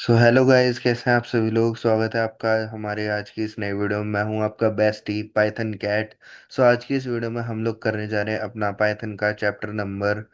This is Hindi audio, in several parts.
सो हेलो गाइस, कैसे हैं आप सभी लोग। स्वागत है आपका हमारे आज की इस नई वीडियो में। मैं हूं आपका बेस्टी पाइथन कैट। सो आज की इस वीडियो में हम लोग करने जा रहे हैं अपना पाइथन का चैप्टर नंबर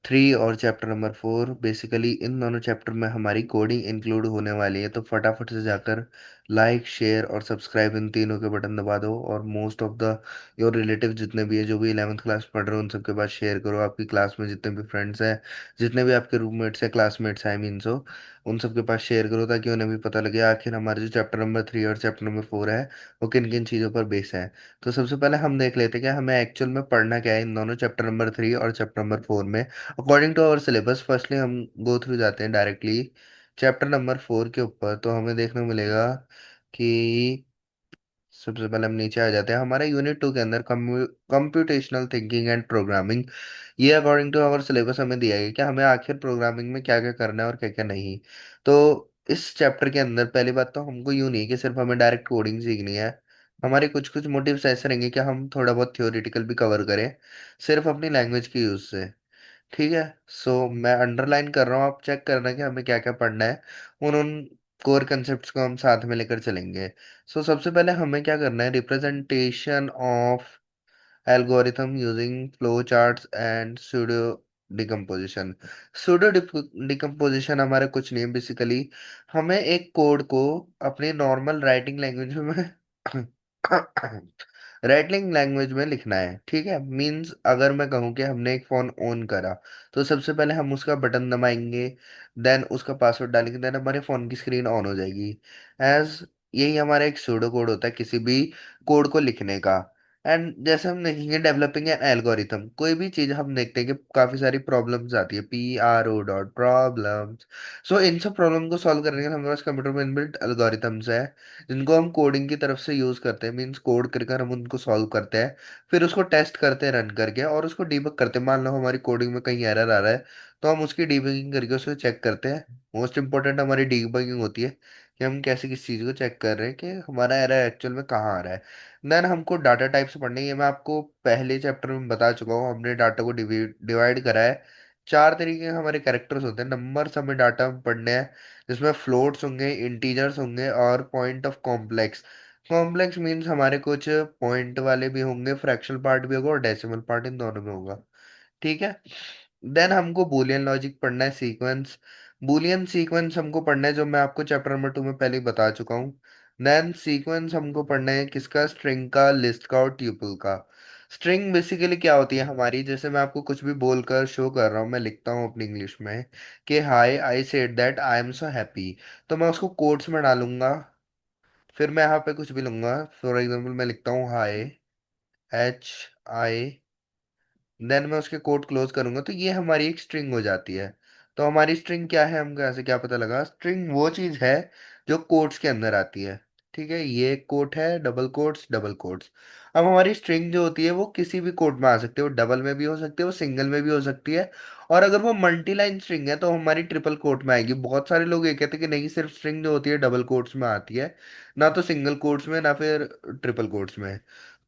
3 और चैप्टर नंबर 4। बेसिकली इन दोनों चैप्टर में हमारी कोडिंग इंक्लूड होने वाली है, तो फटाफट से जाकर लाइक शेयर और सब्सक्राइब इन तीनों के बटन दबा दो। और most of the your relative जितने भी है, जो भी 11th क्लास पढ़ रहे हो, उन सबके पास शेयर करो। आपकी क्लास में जितने भी फ्रेंड्स हैं, जितने भी आपके रूममेट्स हैं, क्लासमेट्स हैं आई मीन, सो उन सबके पास शेयर करो ताकि उन्हें भी पता लगे आखिर हमारे जो चैप्टर नंबर 3 और चैप्टर नंबर 4 है वो किन किन चीज़ों पर बेस है। तो सबसे पहले हम देख लेते हैं कि हमें एक्चुअल में पढ़ना क्या है इन दोनों चैप्टर नंबर 3 और चैप्टर नंबर 4 में according to our syllabus. Firstly हम गो थ्रू जाते हैं डायरेक्टली चैप्टर नंबर 4 के ऊपर। तो हमें देखने को मिलेगा कि सबसे पहले हम नीचे आ जाते हैं हमारे यूनिट 2 के अंदर कंप्यूटेशनल थिंकिंग एंड प्रोग्रामिंग। ये अकॉर्डिंग टू आवर सिलेबस हमें दिया गया कि हमें आखिर प्रोग्रामिंग में क्या क्या करना है और क्या क्या नहीं। तो इस चैप्टर के अंदर पहली बात तो हमको यूं नहीं है कि सिर्फ हमें डायरेक्ट कोडिंग सीखनी है। हमारे कुछ कुछ मोटिव्स ऐसे रहेंगे कि हम थोड़ा बहुत थ्योरेटिकल भी कवर करें, सिर्फ अपनी लैंग्वेज के यूज से। ठीक है। सो मैं अंडरलाइन कर रहा हूँ, आप चेक करना कि हमें क्या क्या पढ़ना है। उन कोर कंसेप्ट्स को हम साथ में लेकर चलेंगे। सो सबसे पहले हमें क्या करना है, representation of algorithm using flow charts and pseudo decomposition. Pseudo decomposition हमारे कुछ नहीं, बेसिकली हमें एक कोड को अपनी नॉर्मल राइटिंग लैंग्वेज में राइटिंग लैंग्वेज में लिखना है। ठीक है, मींस अगर मैं कहूँ कि हमने एक फोन ऑन करा, तो सबसे पहले हम उसका बटन दबाएंगे, देन उसका पासवर्ड डालेंगे, देन हमारे फोन की स्क्रीन ऑन हो जाएगी। एज यही हमारा एक सूडो कोड होता है किसी भी कोड को लिखने का। एंड जैसे हम देखेंगे डेवलपिंग एन एल्गोरिथम, कोई भी चीज हम देखते हैं कि काफी सारी प्रॉब्लम्स आती है, PRO.problems। सो इन सब प्रॉब्लम को सॉल्व करने के लिए हमारे पास कंप्यूटर में इनबिल्ट एल्गोरिथम्स है, जिनको हम कोडिंग की तरफ से यूज करते हैं। मीन्स कोड कर हम उनको सॉल्व करते हैं, फिर उसको टेस्ट करते हैं रन करके, और उसको डीबग करते हैं। मान लो हमारी कोडिंग में कहीं एरर आ रहा है, तो हम उसकी डीबगिंग करके उसको चेक करते हैं। मोस्ट इंपॉर्टेंट हमारी डीबगिंग होती है कि हम कैसे किस चीज़ को चेक कर रहे हैं कि हमारा एरर एक्चुअल में कहाँ आ रहा है। देन हमको डाटा टाइप्स पढ़ने हैं। ये मैं आपको पहले चैप्टर में बता चुका हूँ, हमने डाटा को डिवाइड करा है। चार तरीके के हमारे कैरेक्टर्स होते हैं, नंबर्स हमें डाटा में पढ़ने हैं, जिसमें फ्लोट्स होंगे, इंटीजर्स होंगे और point of complex. Complex means हमारे कुछ पॉइंट वाले भी होंगे, फ्रैक्शनल पार्ट भी होगा और डेसिमल पार्ट, इन दोनों में होगा। ठीक है। देन हमको बूलियन लॉजिक पढ़ना है, सीक्वेंस, बूलियन सीक्वेंस हमको पढ़ना है, जो मैं आपको चैप्टर नंबर 2 में पहले ही बता चुका हूँ। देन सीक्वेंस हमको पढ़ना है किसका, स्ट्रिंग का, लिस्ट का और ट्यूपल का। स्ट्रिंग बेसिकली क्या होती है हमारी, जैसे मैं आपको कुछ भी बोलकर शो कर रहा हूँ, मैं लिखता हूँ अपनी इंग्लिश में कि high I said that I am so happy, तो मैं उसको कोट्स में डालूंगा। फिर मैं यहाँ पे कुछ भी लूंगा, फॉर एग्जाम्पल मैं लिखता हूँ हाई, HI, देन मैं उसके कोट क्लोज करूंगा, तो ये हमारी एक स्ट्रिंग हो जाती है। तो हमारी स्ट्रिंग क्या है, हमको ऐसे क्या पता लगा, स्ट्रिंग वो चीज है जो कोट्स के अंदर आती है। ठीक है, ये एक कोट है, डबल कोट्स डबल कोट्स। अब हमारी स्ट्रिंग जो होती है वो किसी भी कोट में आ सकती है, वो डबल में भी हो सकती है, वो सिंगल में भी हो सकती है। और अगर वो मल्टी लाइन स्ट्रिंग है तो हमारी ट्रिपल कोट में आएगी। बहुत सारे लोग ये कहते हैं कि नहीं, सिर्फ स्ट्रिंग जो होती है डबल कोट्स में आती है, ना तो सिंगल कोट्स में ना फिर ट्रिपल कोट्स में।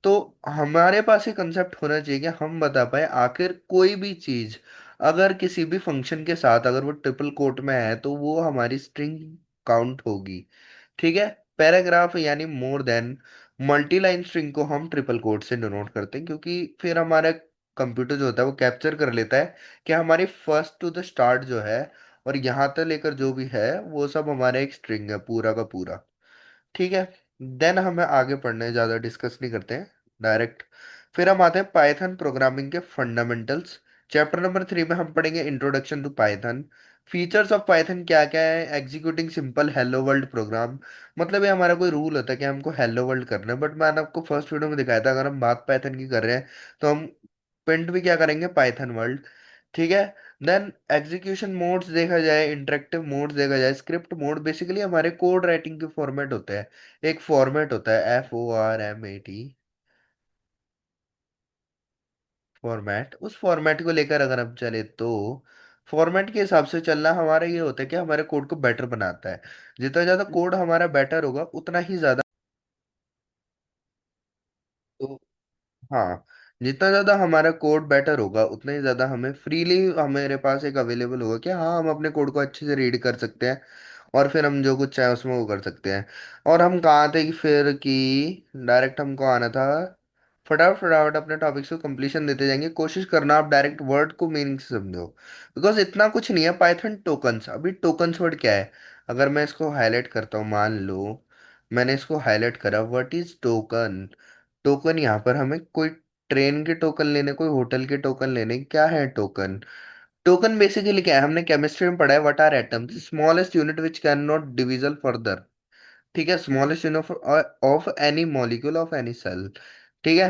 तो हमारे पास ये कंसेप्ट होना चाहिए कि हम बता पाए आखिर कोई भी चीज अगर किसी भी फंक्शन के साथ अगर वो ट्रिपल कोट में है तो वो हमारी स्ट्रिंग काउंट होगी। ठीक है। पैराग्राफ यानी more than multi line string को हम ट्रिपल कोट से डिनोट करते हैं, क्योंकि फिर हमारा कंप्यूटर जो होता है वो कैप्चर कर लेता है कि हमारी फर्स्ट टू द स्टार्ट जो है और यहाँ तक लेकर जो भी है वो सब हमारा एक स्ट्रिंग है पूरा का पूरा। ठीक है। देन हमें आगे पढ़ने हैं, ज़्यादा डिस्कस नहीं करते हैं, डायरेक्ट फिर हम आते हैं पाइथन प्रोग्रामिंग के फंडामेंटल्स। चैप्टर नंबर 3 में हम पढ़ेंगे introduction to Python. Features of Python क्या क्या है, executing simple hello world program. मतलब ये हमारा कोई रूल होता है कि हमको हेलो वर्ल्ड करना है, बट मैंने आपको फर्स्ट वीडियो में दिखाया था अगर हम बात पाइथन की कर रहे हैं तो हम प्रिंट भी क्या करेंगे, पाइथन वर्ल्ड। ठीक है। देन एग्जीक्यूशन मोड्स देखा जाए, इंटरेक्टिव मोड्स देखा जाए, स्क्रिप्ट मोड बेसिकली हमारे कोड राइटिंग के फॉर्मेट होते हैं। एक फॉर्मेट होता है FORMAT फॉर्मेट, उस फॉर्मेट को लेकर अगर हम चले तो फॉर्मेट के हिसाब से चलना हमारा ये होता है कि हमारे कोड को बेटर बनाता है। जितना ज्यादा कोड हमारा बेटर होगा उतना ही ज्यादा, तो हाँ, जितना ज्यादा हमारा कोड बेटर होगा उतना ही ज्यादा हमें फ्रीली हमारे पास एक अवेलेबल होगा कि हाँ हम अपने कोड को अच्छे से रीड कर सकते हैं और फिर हम जो कुछ चाहे उसमें वो कर सकते हैं। और हम कहाँ थे कि फिर कि डायरेक्ट हमको आना था, फटाफट फटाफट अपने टॉपिक्स को कंप्लीशन देते जाएंगे। कोशिश करना आप डायरेक्ट वर्ड को मीनिंग से समझो, बिकॉज इतना कुछ नहीं है। पाइथन टोकन्स, अभी टोकन्स वर्ड क्या है? अगर मैं इसको हाईलाइट करता हूँ, मान लो मैंने इसको हाईलाइट करा, व्हाट इज टोकन? टोकन यहाँ पर हमें कोई ट्रेन के टोकन लेने, कोई होटल के टोकन लेने, क्या है टोकन? टोकन बेसिकली क्या है? हमने केमिस्ट्री में पढ़ा है, what are atoms, smallest unit which can not divisible further. ठीक है, smallest unit of any molecule of any cell. ठीक है,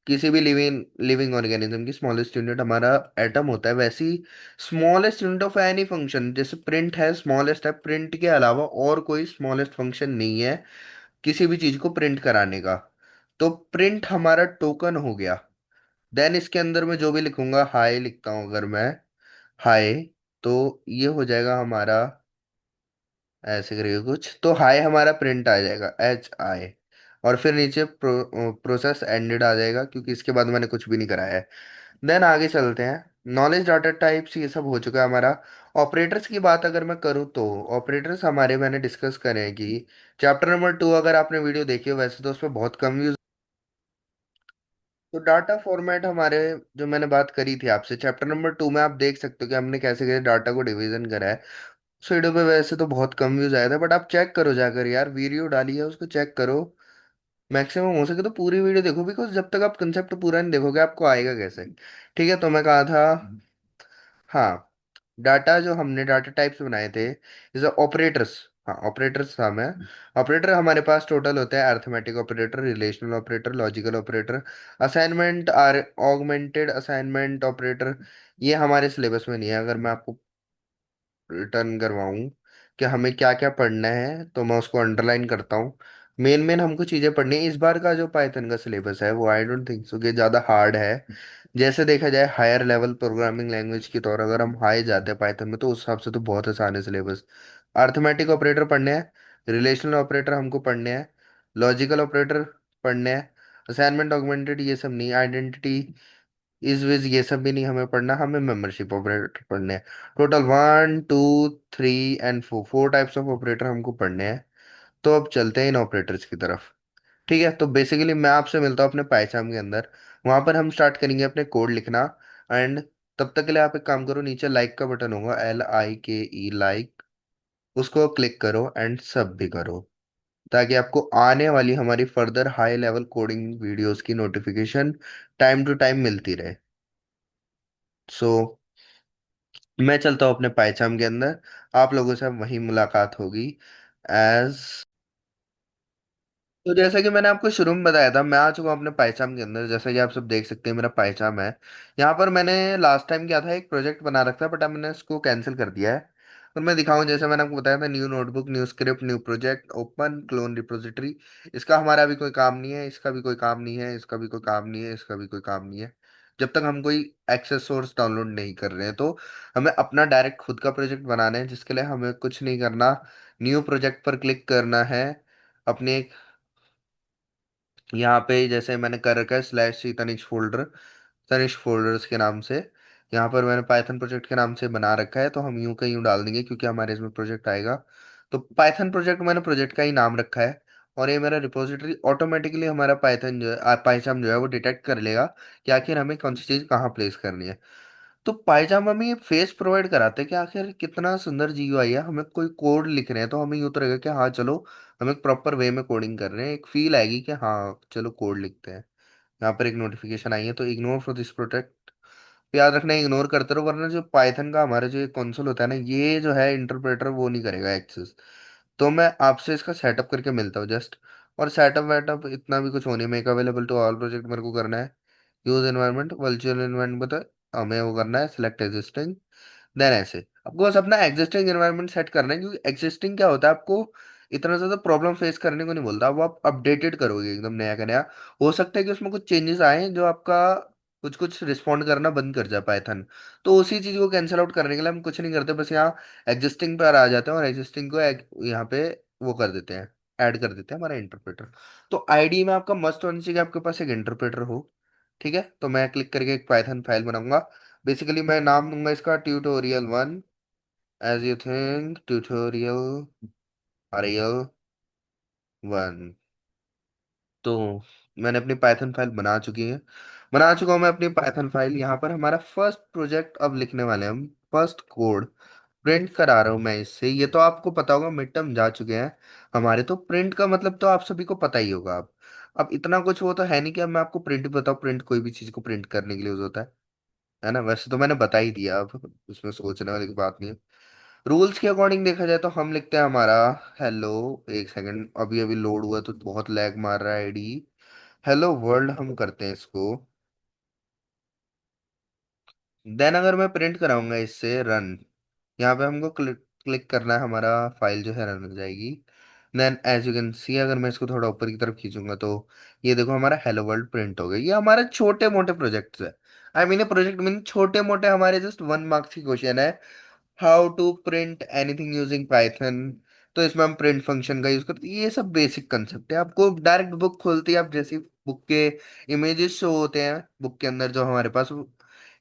किसी भी लिविंग लिविंग ऑर्गेनिज्म की स्मॉलेस्ट यूनिट हमारा एटम होता है। वैसी smallest unit of any function, जैसे प्रिंट है, स्मॉलेस्ट है, प्रिंट के अलावा और कोई स्मॉलेस्ट फंक्शन नहीं है किसी भी चीज को प्रिंट कराने का। तो प्रिंट हमारा टोकन हो गया। देन इसके अंदर मैं जो भी लिखूंगा, हाई लिखता हूं अगर मैं, हाई, तो ये हो जाएगा हमारा, ऐसे करिए कुछ, तो हाई हमारा प्रिंट आ जाएगा, HI। और फिर नीचे प्रोसेस एंडेड आ जाएगा, क्योंकि इसके बाद मैंने कुछ भी नहीं कराया है। देन आगे चलते हैं। नॉलेज डाटा टाइप्स ये सब हो चुका है हमारा। ऑपरेटर्स की बात अगर मैं करूँ तो ऑपरेटर्स हमारे मैंने डिस्कस करे हैं कि चैप्टर नंबर 2, अगर आपने वीडियो देखी हो, वैसे तो उसमें बहुत कम यूज। तो डाटा फॉर्मेट हमारे, जो मैंने बात करी थी आपसे, चैप्टर नंबर 2 में आप देख सकते हो कि हमने कैसे कैसे डाटा को डिवीजन करा है। उस वीडियो पे वैसे तो बहुत कम व्यूज आए थे, बट आप चेक करो जाकर यार, वीडियो डाली है उसको चेक करो। मैक्सिमम हो सके तो पूरी वीडियो देखो, बिकॉज जब तक आप कंसेप्ट पूरा नहीं देखोगे आपको आएगा कैसे? ठीक है, तो मैं कहा था, हाँ, डाटा जो हमने डाटा टाइप्स बनाए थे, जैसे ऑपरेटर्स। हाँ, ऑपरेटर्स था मैं। ऑपरेटर हमारे पास टोटल होते हैं, arithmetic operator, relational operator, logical operator, assignment, augmented assignment operator. ये हमारे सिलेबस में नहीं है। अगर मैं आपको रिटर्न करवाऊं कि हमें क्या क्या पढ़ना है, तो मैं उसको अंडरलाइन करता हूँ। मेन मेन हमको चीजें पढ़नी है। इस बार का जो पाइथन का सिलेबस है वो आई डोंट थिंक सो कि ज्यादा हार्ड है। जैसे देखा जाए हायर लेवल प्रोग्रामिंग लैंग्वेज की तौर, अगर हम हाई जाते हैं पाइथन में, तो उस हिसाब से तो बहुत आसान है सिलेबस। अर्थमेटिक ऑपरेटर पढ़ने हैं, रिलेशनल ऑपरेटर हमको पढ़ने हैं, लॉजिकल ऑपरेटर पढ़ने हैं, असाइनमेंट ऑगमेंटेड ये सब नहीं, आइडेंटिटी इस विज ये सब भी नहीं हमें पढ़ना। हमें मेंबरशिप ऑपरेटर पढ़ने हैं। Total 1 2 3 and 4, 4 types of operator हमको पढ़ने हैं। तो अब चलते हैं इन ऑपरेटर्स की तरफ। ठीक है, तो बेसिकली मैं आपसे मिलता हूँ अपने पाइथन के अंदर। वहां पर हम स्टार्ट करेंगे अपने कोड लिखना। एंड तब तक के लिए आप एक काम करो, नीचे लाइक का बटन होगा, LIKE, लाइक, उसको क्लिक करो एंड सब भी करो, ताकि आपको आने वाली हमारी further high level coding videos की नोटिफिकेशन टाइम टू टाइम मिलती रहे। सो मैं चलता हूँ अपने पाइथन के अंदर, आप लोगों से वही मुलाकात होगी। एज, तो जैसा कि मैंने आपको शुरू में बताया था, मैं आ चुका हूँ अपने पाइथन के अंदर। जैसा कि आप सब देख सकते हैं, मेरा पाइथन है। यहाँ पर मैंने लास्ट टाइम क्या था, एक प्रोजेक्ट बना रखा था, बट अब मैंने इसको कैंसिल कर दिया है। और मैं दिखाऊं, जैसे मैंने आपको बताया था, new notebook, new script, new project, open clone repository. इसका हमारा अभी कोई काम नहीं है, इसका भी कोई काम नहीं है, इसका भी कोई काम नहीं है, इसका भी कोई काम नहीं है, जब तक हम कोई एक्सेस सोर्स डाउनलोड नहीं कर रहे हैं। तो हमें अपना डायरेक्ट खुद का प्रोजेक्ट बनाना है, जिसके लिए हमें कुछ नहीं करना, न्यू प्रोजेक्ट पर क्लिक करना है। अपने यहाँ पे जैसे मैंने कर रखा है /c Tanishq folder, Tanishq folders के नाम से, यहाँ पर मैंने पाइथन प्रोजेक्ट के नाम से बना रखा है। तो हम यूं का यूं डाल देंगे, क्योंकि हमारे इसमें प्रोजेक्ट आएगा। तो पाइथन प्रोजेक्ट मैंने प्रोजेक्ट का ही नाम रखा है। और ये मेरा रिपोजिटरी ऑटोमेटिकली हमारा पाइथन जो है, पाइथन जो है वो डिटेक्ट कर लेगा कि आखिर हमें कौन सी चीज़ कहाँ प्लेस करनी है। तो पायजामा में ये फेस प्रोवाइड कराते हैं कि आखिर कितना सुंदर GUI है। हमें कोई कोड लिख रहे हैं तो हमें यूँ तो रहेगा कि हाँ चलो, हम एक प्रॉपर वे में कोडिंग कर रहे हैं, एक फील आएगी कि हाँ चलो कोड लिखते हैं। यहाँ पर एक नोटिफिकेशन आई है, तो इग्नोर फॉर दिस प्रोटेक्ट, याद रखना इग्नोर करते रहो, वरना जो पाइथन का हमारा जो कंसोल होता है ना, ये जो है इंटरप्रेटर वो नहीं करेगा एक्सेस। तो मैं आपसे इसका सेटअप करके मिलता हूँ जस्ट। और सेटअप वेटअप इतना भी कुछ होने, make available to all project मेरे को करना है। यूज एनवायरनमेंट, वर्चुअल एनवायरनमेंट बता हमें वो करना है, सिलेक्ट एग्जिस्टिंग। देन ऐसे आपको बस अपना एग्जिस्टिंग एनवायरनमेंट सेट करना है, क्योंकि एग्जिस्टिंग क्या होता है, आपको इतना ज़्यादा प्रॉब्लम फेस करने को नहीं बोलता, वो आप अपडेटेड करोगे एकदम नया का नया। हो सकता है कि उसमें कुछ चेंजेस आए जो आपका कुछ कुछ रिस्पॉन्ड करना बंद कर जाए पाइथन। तो उसी चीज़ को कैंसिल आउट करने के लिए हम कुछ नहीं करते, बस यहाँ एग्जिस्टिंग पर आ जाते हैं और एग्जिस्टिंग को यहाँ पे वो कर देते हैं, ऐड कर देते हैं हमारा इंटरप्रेटर। तो आईडी में आपका मस्ट होना चाहिए कि आपके पास एक इंटरप्रेटर हो। ठीक है, तो मैं क्लिक करके एक पाइथन फाइल बनाऊंगा। बेसिकली मैं नाम दूंगा इसका tutorial 1, as you think tutorial RL1। तो मैंने अपनी पाइथन फाइल बना चुका हूँ मैं अपनी पाइथन फाइल। यहाँ पर हमारा फर्स्ट प्रोजेक्ट अब लिखने वाले हैं हम। फर्स्ट कोड प्रिंट करा रहा हूँ मैं इससे। ये तो आपको पता होगा, मिड टर्म जा चुके हैं हमारे, तो प्रिंट का मतलब तो आप सभी को पता ही होगा। अब इतना कुछ वो तो है नहीं कि अब मैं आपको प्रिंट बताऊँ। प्रिंट कोई भी चीज को प्रिंट करने के लिए यूज होता है ना। वैसे तो मैंने बता ही दिया, अब उसमें सोचने वाली कोई बात नहीं है। रूल्स के अकॉर्डिंग देखा जाए तो हम लिखते हैं हमारा हेलो। एक सेकंड, अभी अभी लोड हुआ तो बहुत लैग मार रहा है आईडी। हेलो वर्ल्ड हम करते हैं इसको। देन अगर मैं प्रिंट कराऊंगा इससे रन, यहाँ पे हमको क्लिक क्लिक करना है, हमारा फाइल जो है रन हो जाएगी। Then as you can see, अगर मैं इसको थोड़ा ऊपर की तरफ खींचूंगा तो ये देखो हमारा हेलो वर्ल्ड प्रिंट हो गया। ये हमारे छोटे मोटे प्रोजेक्ट्स है। आई मीन प्रोजेक्ट मीन छोटे मोटे हमारे जस्ट 1 मार्क्स की क्वेश्चन है। How to print anything using Python. तो इसमें हम प्रिंट फंक्शन का यूज करते हैं। ये सब बेसिक कंसेप्ट है। आपको डायरेक्ट बुक खोलती है, आप जैसी बुक के इमेजेस शो होते हैं बुक के अंदर, जो हमारे पास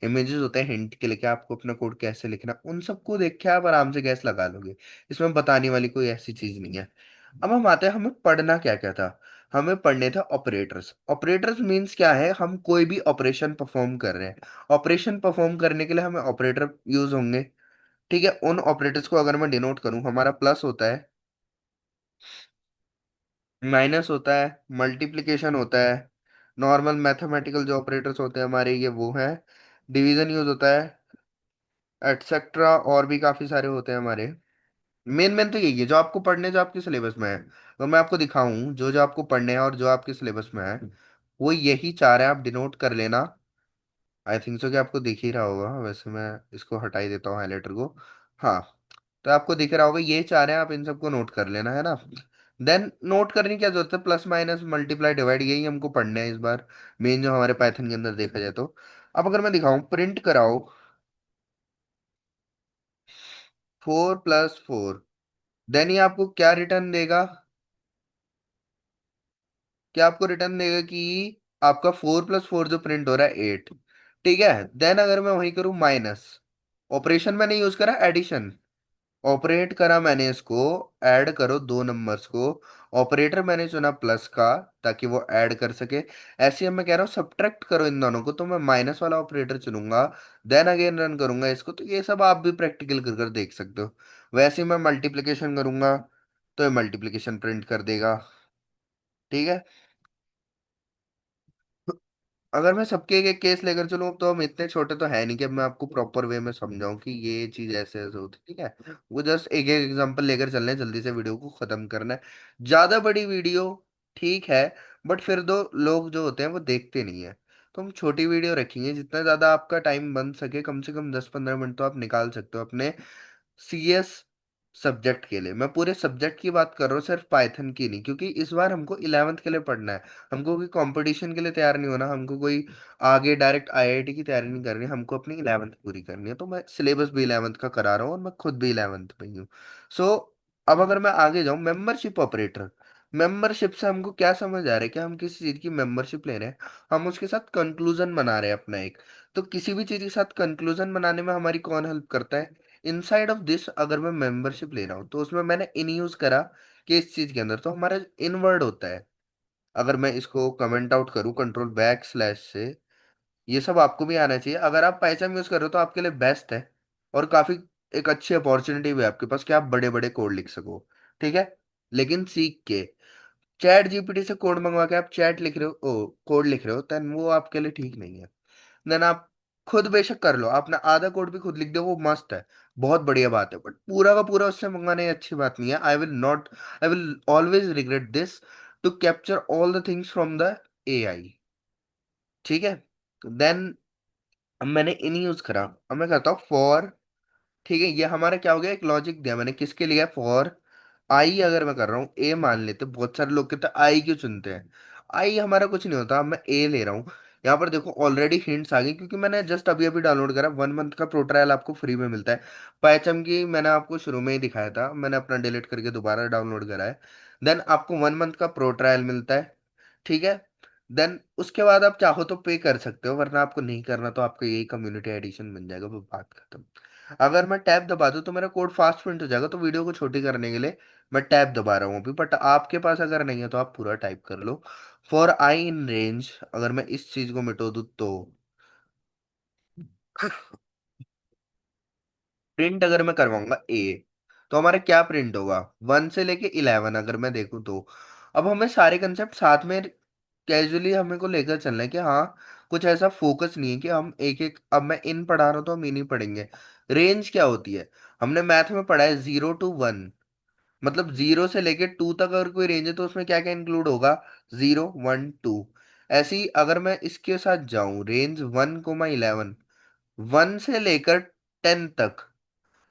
इमेजेस होते हैं हिंट के लिए कि आपको अपना कोड कैसे लिखना, उन सबको देख के आप आराम से गैस लगा लोगे। इसमें बताने वाली कोई ऐसी चीज नहीं है। अब हम आते हैं, हमें पढ़ना क्या क्या था। हमें पढ़ने थे ऑपरेटर्स। ऑपरेटर्स मीन्स क्या है, हम कोई भी ऑपरेशन परफॉर्म कर रहे हैं। ऑपरेशन परफॉर्म करने के लिए हमें ऑपरेटर यूज होंगे। ठीक है, उन ऑपरेटर्स को अगर मैं डिनोट करूं, हमारा प्लस होता है, माइनस होता है, मल्टीप्लिकेशन होता है, नॉर्मल मैथमेटिकल जो ऑपरेटर्स होते हैं हमारे ये वो हैं, डिवीजन यूज होता है, एटसेट्रा, और भी काफी सारे होते हैं हमारे। मेन मेन तो यही है जो आपको पढ़ने, जो आपके सिलेबस में है। तो मैं आपको दिखाऊं जो जो आपको पढ़ने हैं और जो आपके सिलेबस में है, वो यही चार है, आप डिनोट कर लेना। आई थिंक सो कि आपको दिख ही रहा होगा। वैसे मैं इसको हटा ही देता हूँ हाईलाइटर को। हाँ, तो आपको दिख रहा होगा ये चार है, आप इन सबको नोट कर लेना है ना। देन नोट करने की क्या जरूरत है, प्लस माइनस मल्टीप्लाई डिवाइड यही हमको पढ़ने हैं इस बार, मेन जो हमारे पाइथन के अंदर देखा जाए तो। अब अगर मैं दिखाऊं प्रिंट कराओ 4+4, देन ये आपको क्या रिटर्न देगा, क्या आपको रिटर्न देगा कि आपका 4+4 जो प्रिंट हो रहा है 8। ठीक है, देन अगर मैं वही करूं माइनस, ऑपरेशन मैंने यूज करा एडिशन, ऑपरेट करा मैंने इसको, ऐड करो दो नंबर्स को, ऑपरेटर मैंने चुना प्लस का ताकि वो ऐड कर सके। ऐसे ही अब मैं कह रहा हूँ सब्ट्रैक्ट करो इन दोनों को, तो मैं माइनस वाला ऑपरेटर चुनूंगा, देन अगेन रन करूंगा इसको। तो ये सब आप भी प्रैक्टिकल कर कर देख सकते हो। वैसे ही मैं मल्टीप्लिकेशन करूंगा तो ये मल्टीप्लिकेशन प्रिंट कर देगा। ठीक है, अगर मैं सबके एक एक केस लेकर चलूँ, तो हम इतने छोटे तो है नहीं कि अब मैं आपको प्रॉपर वे में समझाऊं कि ये चीज ऐसे ऐसे होती है। ठीक है, वो जस्ट एक एक एग्जांपल लेकर चलने हैं, जल्दी से वीडियो को खत्म करना है। ज्यादा बड़ी वीडियो ठीक है, बट फिर दो लोग जो होते हैं वो देखते नहीं है। तो हम छोटी वीडियो रखेंगे, जितना ज्यादा आपका टाइम बन सके, कम से कम 10-15 मिनट तो आप निकाल सकते हो अपने CS सब्जेक्ट के लिए। मैं पूरे सब्जेक्ट की बात कर रहा हूँ, सिर्फ पाइथन की नहीं, क्योंकि इस बार हमको 11th के लिए पढ़ना है। हमको कोई कंपटीशन के लिए तैयार नहीं होना, हमको कोई आगे डायरेक्ट IIT की तैयारी नहीं करनी, हमको अपनी 11th पूरी करनी है। तो मैं सिलेबस भी 11th का करा रहा हूँ और मैं खुद भी 11th में ही हूँ। सो अब अगर मैं आगे जाऊँ, मेंबरशिप ऑपरेटर। मेंबरशिप से हमको क्या समझ आ रहा है कि हम किसी चीज की मेंबरशिप ले रहे हैं, हम उसके साथ कंक्लूजन बना रहे हैं अपना एक। तो किसी भी चीज के साथ कंक्लूजन बनाने में हमारी कौन हेल्प करता है, इनसाइड ऑफ दिस। अगर मैं मेंबरशिप ले रहा हूँ तो उसमें मैंने इन यूज करा कि इस चीज के अंदर तो हमारा इनवर्ड होता है। अगर मैं इसको कमेंट आउट करूँ कंट्रोल बैक स्लैश से, ये सब आपको भी आना चाहिए। अगर आप पाइथन यूज कर रहे हो तो आपके लिए बेस्ट है, और काफी एक अच्छी अपॉर्चुनिटी भी है आपके पास कि आप बड़े बड़े कोड लिख सको। ठीक है, लेकिन सीख के। चैट जीपीटी से कोड मंगवा के आप चैट लिख रहे हो, ओ कोड लिख रहे हो, देन वो आपके लिए ठीक नहीं है। देन आप खुद बेशक कर लो, आपने आधा कोड भी खुद लिख दो, वो मस्त है, बहुत बढ़िया बात है, बट पूरा का पूरा उससे मंगाना ये अच्छी बात नहीं है। I will always regret this to capture all the things from the AI। ठीक है, देन अब मैंने इन यूज करा, अब मैं कहता हूँ फॉर। ठीक है, ये हमारा क्या हो गया, एक लॉजिक दिया मैंने किसके लिए, फॉर आई। अगर मैं कर रहा हूँ ए मान लेते, बहुत सारे लोग कहते हैं आई क्यों चुनते हैं। आई हमारा कुछ नहीं होता, अब मैं ए ले रहा हूँ। यहाँ पर देखो ऑलरेडी हिंट्स आ गई, क्योंकि मैंने जस्ट अभी अभी डाउनलोड करा। 1 मंथ का प्रो ट्रायल आपको फ्री में मिलता है। पाइथन की मैंने आपको शुरू में ही दिखाया था, मैंने अपना डिलीट करके दोबारा डाउनलोड करा है। देन आपको 1 मंथ का प्रो ट्रायल मिलता है। ठीक है, देन उसके बाद आप चाहो तो पे कर सकते हो, वरना आपको नहीं करना तो आपका यही कम्युनिटी एडिशन बन जाएगा, वो बात खत्म। अगर मैं टैब दबा दूं तो मेरा कोड फास्ट प्रिंट हो जाएगा, तो वीडियो को छोटी करने के लिए मैं टैब दबा रहा हूँ अभी। बट आपके पास अगर नहीं है तो आप पूरा टाइप कर लो। फॉर आई इन रेंज, अगर मैं इस चीज को मिटो दूं तो प्रिंट अगर मैं करवाऊंगा ए, तो हमारा क्या प्रिंट होगा? 1 से लेके 11 अगर मैं देखूँ तो। अब हमें सारे कंसेप्ट साथ में कैजुअली हमें को लेकर चलना है कि हाँ, कुछ ऐसा फोकस नहीं है कि हम एक एक, अब मैं इन पढ़ा रहा हूँ तो हम इन ही पढ़ेंगे। रेंज क्या होती है? हमने मैथ में पढ़ा है 0 to 1, मतलब 0 से लेके 2 तक अगर कोई रेंज है तो उसमें क्या क्या इंक्लूड होगा? 0 1 2। ऐसे ही अगर मैं इसके साथ जाऊं, रेंज 1 को 11, 1 से लेकर 10 तक,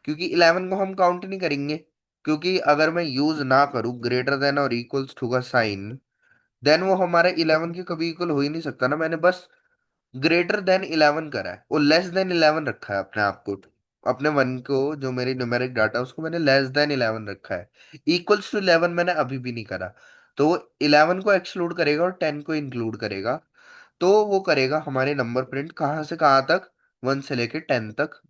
क्योंकि 11 को हम काउंट नहीं करेंगे, क्योंकि अगर मैं यूज ना करूँ ग्रेटर देन और इक्वल्स टू का साइन, देन वो हमारा 11 के कभी इक्वल हो ही नहीं सकता ना। मैंने बस ग्रेटर देन 11 करा है, वो लेस देन 11 रखा है अपने आप को। अपने वन को, जो मेरी न्यूमेरिक डाटा उसको मैंने लेस देन 11 रखा है। इक्वल्स टू 11 मैंने अभी भी नहीं करा। तो वो 11 को एक्सक्लूड करेगा और 10 को इंक्लूड करेगा। तो वो करेगा हमारे नंबर प्रिंट कहाँ से कहाँ तक? 1 से लेके 10 तक।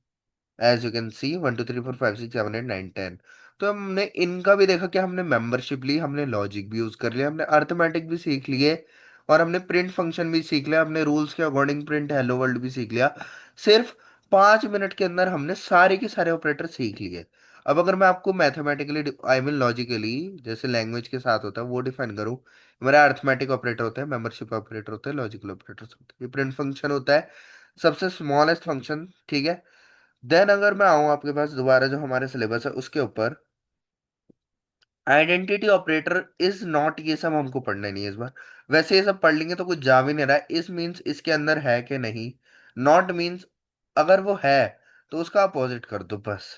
As you can see 1 2 3 4 5 6 7 8 9 10। तो हमने इनका भी देखा कि हमने मेंबरशिप ली, हमने लॉजिक भी यूज कर लिया, हमने अर्थमेटिक भी सीख लिए, और हमने प्रिंट फंक्शन भी सीख लिया, हमने रूल्स के अकॉर्डिंग प्रिंट हेलो वर्ल्ड भी सीख लिया। सिर्फ 5 मिनट के अंदर हमने सारे के सारे ऑपरेटर सीख लिए। अब अगर मैं आपको मैथमेटिकली, आई मीन लॉजिकली, जैसे लैंग्वेज के साथ होता है वो डिफाइन करूँ, मेरा अर्थमेटिक ऑपरेटर होता है, मेंबरशिप ऑपरेटर होता है, लॉजिकल ऑपरेटर होता है, ये प्रिंट फंक्शन होता है, सबसे स्मॉलेस्ट फंक्शन, ठीक है। देन अगर मैं आऊं आपके पास दोबारा जो हमारे सिलेबस है उसके ऊपर, आइडेंटिटी ऑपरेटर इज नॉट, ये सब हमको पढ़ना नहीं है इस बार। वैसे ये सब पढ़ लेंगे तो कुछ जा भी नहीं रहा है। इस मीन्स इसके अंदर है कि नहीं, नॉट मीन्स अगर वो है तो उसका अपोजिट कर दो बस।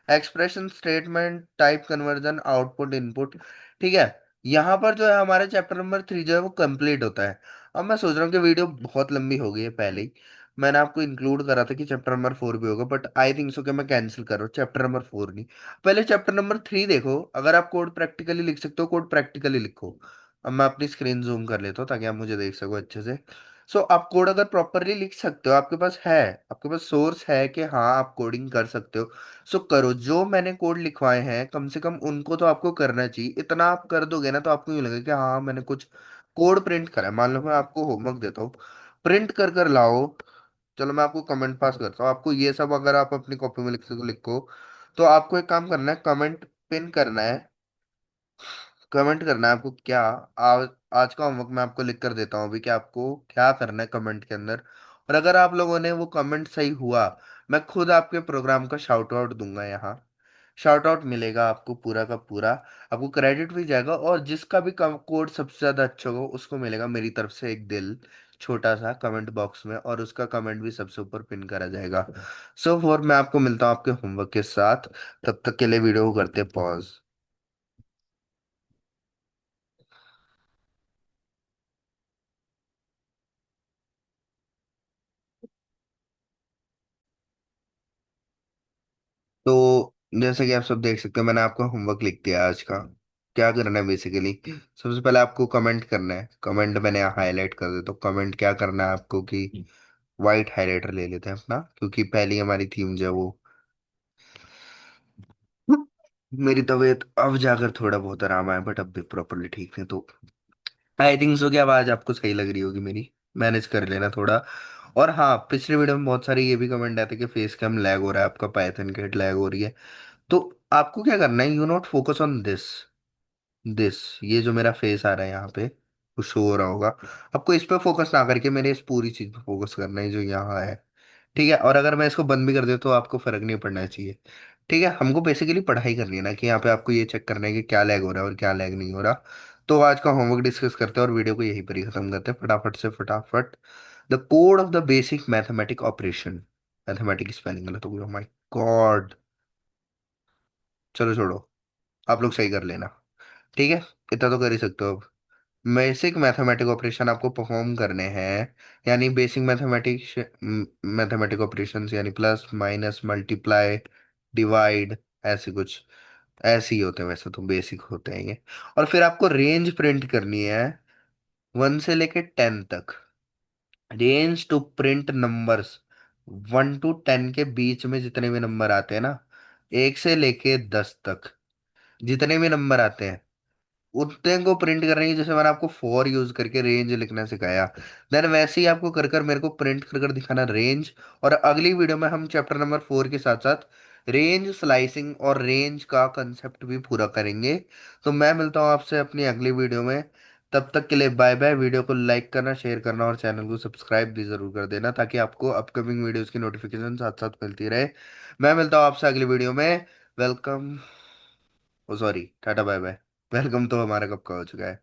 Expression, statement, type conversion, output, input, ठीक है। यहाँ पर जो है हमारे चैप्टर नंबर 3 जो है वो कंप्लीट होता है। अब मैं सोच रहा हूँ कि वीडियो बहुत लंबी हो गई है पहले ही। मैंने आपको इंक्लूड करा था कि चैप्टर नंबर 4 भी होगा, बट आई थिंक सो कि मैं कैंसिल कर रहा हूँ, चैप्टर नंबर 4 नहीं। पहले चैप्टर नंबर 3 देखो। अगर आप कोड प्रैक्टिकली लिख सकते हो, कोड प्रैक्टिकली लिखो। अब मैं अपनी स्क्रीन जूम कर लेता हूँ ताकि आप मुझे देख सको अच्छे से। सो आप कोड अगर प्रॉपरली लिख सकते हो, आपके पास है, आपके पास सोर्स है कि हाँ आप कोडिंग कर सकते हो, सो करो। जो मैंने कोड लिखवाए हैं कम से कम उनको तो आपको करना चाहिए। इतना आप कर दोगे ना तो आपको यूँ लगेगा कि हाँ मैंने कुछ कोड प्रिंट करा है। मान लो मैं आपको होमवर्क देता हूँ, प्रिंट कर कर लाओ। चलो मैं आपको कमेंट पास करता हूँ, आपको ये सब अगर आप अपनी कॉपी में लिख सको लिखो। तो आपको एक काम करना है, कमेंट पिन करना है। कमेंट करना है आपको क्या, आज आज का होमवर्क मैं आपको लिख कर देता हूँ अभी कि आपको क्या करना है कमेंट के अंदर। और अगर आप लोगों ने वो कमेंट सही हुआ, मैं खुद आपके प्रोग्राम का शाउट आउट दूंगा यहाँ। शाउट आउट मिलेगा आपको पूरा का पूरा, आपको क्रेडिट भी जाएगा, और जिसका भी कोड सबसे ज्यादा अच्छा हो उसको मिलेगा मेरी तरफ से एक दिल, छोटा सा कमेंट बॉक्स में, और उसका कमेंट भी सबसे ऊपर पिन करा जाएगा। सो फॉर मैं आपको मिलता हूँ आपके होमवर्क के साथ। तब तक के लिए वीडियो को करते पॉज। तो जैसे कि आप सब देख सकते हो, मैंने आपको होमवर्क लिख दिया आज का। क्या करना है बेसिकली, सबसे पहले आपको कमेंट करना है। कमेंट मैंने हाईलाइट कर दिया, तो कमेंट क्या करना है आपको कि वाइट हाइलाइटर ले लेते हैं अपना, क्योंकि पहली हमारी थीम जो है वो, मेरी तबीयत अब जाकर थोड़ा बहुत आराम आया बट अब भी प्रॉपरली ठीक है। तो आई थिंक सो कि आवाज आपको सही लग रही होगी मेरी, मैनेज कर लेना थोड़ा। और हाँ, पिछले वीडियो में बहुत सारे ये भी कमेंट आए थे कि फेस कैम लैग हो रहा है आपका, पाइथन की लैग हो रही है। तो आपको क्या करना है, you not focus on this, this, ये जो मेरा फेस आ रहा है यहाँ पे, वो शो हो रहा होगा। आपको इस पे फोकस ना करके मेरे इस पूरी चीज पे फोकस करना है जो यहाँ है, ठीक है। और अगर मैं इसको बंद भी कर दूँ तो आपको फर्क नहीं पड़ना चाहिए, ठीक है। हमको बेसिकली पढ़ाई करनी है ना, कि यहाँ पे आपको ये चेक करना है कि क्या लैग हो रहा है और क्या लैग नहीं हो रहा। तो आज का होमवर्क डिस्कस करते हैं और वीडियो को यहीं पर ही खत्म करते हैं फटाफट से फटाफट। The code of the basic mathematic operation, mathematic spelling गलत हो गया, माय गॉड। चलो छोड़ो, आप लोग सही कर लेना, ठीक है। इतना तो कर ही सकते हो अब। बेसिक मैथमेटिक ऑपरेशन आपको परफॉर्म करने हैं, यानी बेसिक मैथमेटिक्स, मैथमेटिक ऑपरेशंस यानी प्लस माइनस मल्टीप्लाई डिवाइड, ऐसे कुछ, ऐसे ही होते हैं वैसे तो, बेसिक होते हैं ये। और फिर आपको रेंज प्रिंट करनी है 1 से लेके 10 तक, range to print numbers 1 to 10 के बीच में जितने भी नंबर आते हैं ना, 1 से लेके 10 तक जितने भी नंबर आते हैं उतने को प्रिंट करने की, जैसे मैंने आपको फॉर यूज करके रेंज लिखना सिखाया, देन वैसे ही आपको कर कर मेरे को प्रिंट कर कर दिखाना रेंज। और अगली वीडियो में हम चैप्टर नंबर 4 के साथ साथ रेंज स्लाइसिंग और रेंज का कंसेप्ट भी पूरा करेंगे। तो मैं मिलता हूँ आपसे अपनी अगली वीडियो में। तब तक के लिए बाय बाय। वीडियो को लाइक करना, शेयर करना और चैनल को सब्सक्राइब भी जरूर कर देना, ताकि आपको अपकमिंग वीडियोस की नोटिफिकेशन साथ साथ मिलती रहे। मैं मिलता हूँ आपसे अगली वीडियो में। Welcome, oh sorry, tata bye bye. Welcome तो हमारा कब का हो चुका है।